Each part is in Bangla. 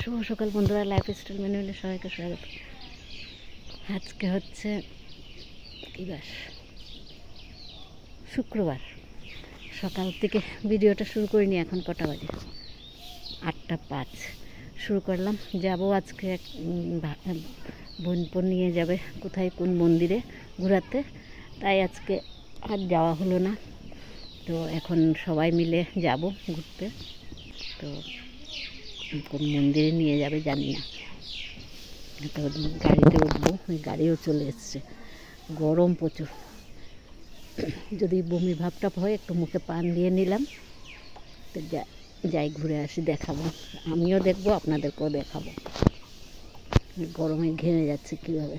শুভ সকাল বন্ধুরা, লাইফস্টাইল মেনুতে সবাইকে স্বাগত। আজকে হচ্ছে কি বার? শুক্রবার। সকাল থেকে ভিডিওটা শুরু করিনি, এখন কটা বাজে? 8:05 শুরু করলাম। যাব আজকে এক বোনপন নিয়ে যাবে কোথায়, কোন মন্দিরে ঘোরাতে, তাই আজকে আর যাওয়া হলো না। তো এখন সবাই মিলে যাব ঘুরতে। তো কোন মন্দিরে নিয়ে যাবে জানি না। তো গাড়িতে উঠবো, ওই গাড়িও চলে এসছে। গরম প্রচুর, যদি বমি ভাবটা হয় একটু মুখে পান দিয়ে নিলাম। তো যাই ঘুরে আসি, দেখাবো, আমিও দেখবো, আপনাদেরকেও দেখাবো। গরমে ঘেমে যাচ্ছে কীভাবে।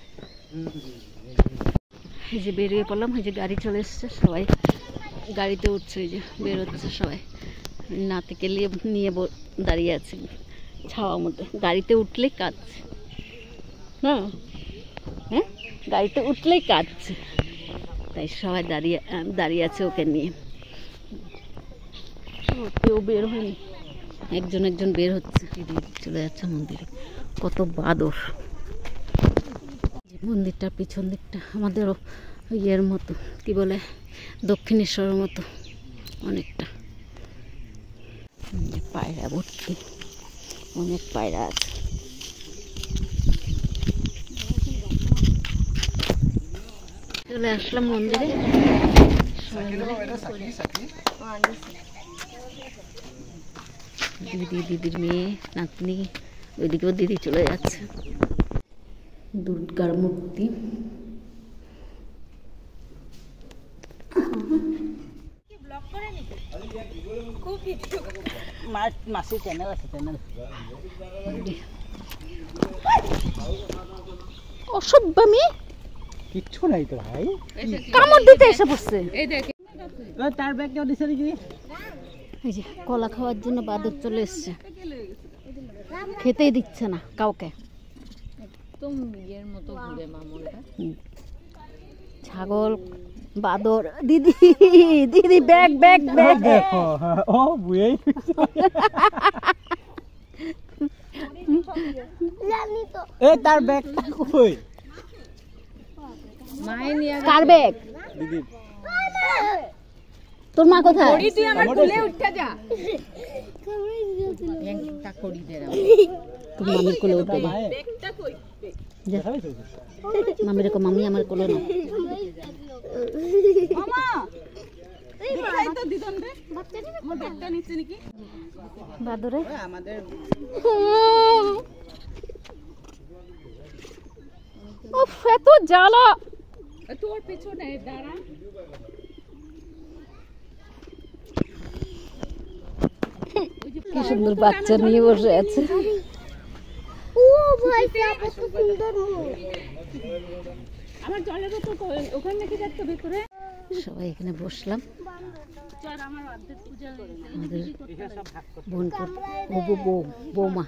এই যে বেরিয়ে পড়লাম, এই যে গাড়ি চলে এসছে, সবাই গাড়িতে উঠছে, এই যে বেরোচ্ছে সবাই। নাতিকে নিয়ে দাঁড়িয়ে আছে ছাওয়ার মধ্যে। গাড়িতে উঠলেই কাঁদছে না, হ্যাঁ গাড়িতে উঠলেই কাঁদছে, তাই সবাই দাঁড়িয়ে আছে ওকে নিয়ে। কেউ বের হয়নি, একজন একজন বের হচ্ছে, চলে যাচ্ছে মন্দিরে। কত বাদর! মন্দিরটার পিছন দিকটা আমাদেরও ইয়ের মতো, কি বলে, দক্ষিণেশ্বরের মতো অনেকটা। পায়রা ভর্তি, অনেক পায়রা আছে। চলে আসলাম মন্দিরে। দিদির মেয়ে, নাতনি, ওইদিকেও দিদি চলে যাচ্ছে। দুর্গার মূর্তি। অসভ্য মেয়ে, কিচ্ছু নাই তো ভাই, কামড় দিতে এসে পড়ছে। তার ব্যাগ কেউ দিছে নাকি? এই যে কলা খাওয়ার জন্য বাদর চলে এসছে, খেতেই দিচ্ছে না কাউকে। একদম ইয়ের মতো ঘুরে মামুনটা। ছাগল, বাদর। দিদি দিদি ব্যাগ ব্যাগ ব্যাগ দেখো, ও বুয়েই এ তার ব্যাগ কই? মায়ে নিয়ে। কার ব্যাগ? দিদি। তোর মা কোথায়? তুই আমার কোলে উঠে যা। একটা কড়ি দে দাও। তোর মামির কোলে উঠে যা। ব্যাগটা কই? মামির কো, মামি আমার কোলে না। মামা দেখাই তো দিদন রে, আমার ব্যাগটা নিচে নাকি? বাদরে আমাদের উফ, এত জ্বালা। তোর পেছনে দাঁড়া। কি সুন্দর বাচ্চা নিয়ে বসে আছে। ও ভাই, কত সুন্দর মুখ। আমার জলের বোতল ওখানে নাকি যাচ্ছে ভেতরে। সবাই এখানে বসলাম। চল আমার অর্ধেক পূজা হয়ে গেছে। আমাদের বোনপুর বৌমা।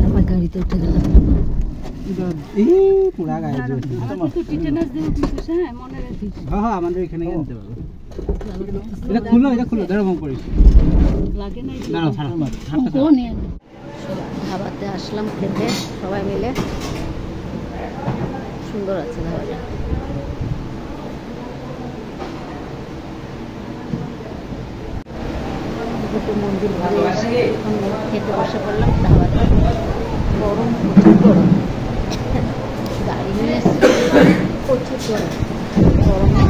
আমার গাড়িতে উঠে গেলাম। পুরা গায়ে মনে রাখিস। হ্যাঁ, আমাদের এখানে কিনতে পারবো। এটা খুলো ধরো করিস। লাগে না দাঁড়াও, ধাবাতে আসলাম খেতে সবাই মিলে। সুন্দর আছে ধাবাটা। মন্দির ঘুরে এসে এখন খেতে বসে পড়লাম ধাবাতে। গরম, প্রচুর গরম। গাড়ি নিয়ে এসছে, প্রচুর গরম। গরমে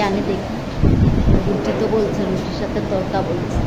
আমি দেখি রুটি তো বলছে, রুটির সাথে তরকা বলছে।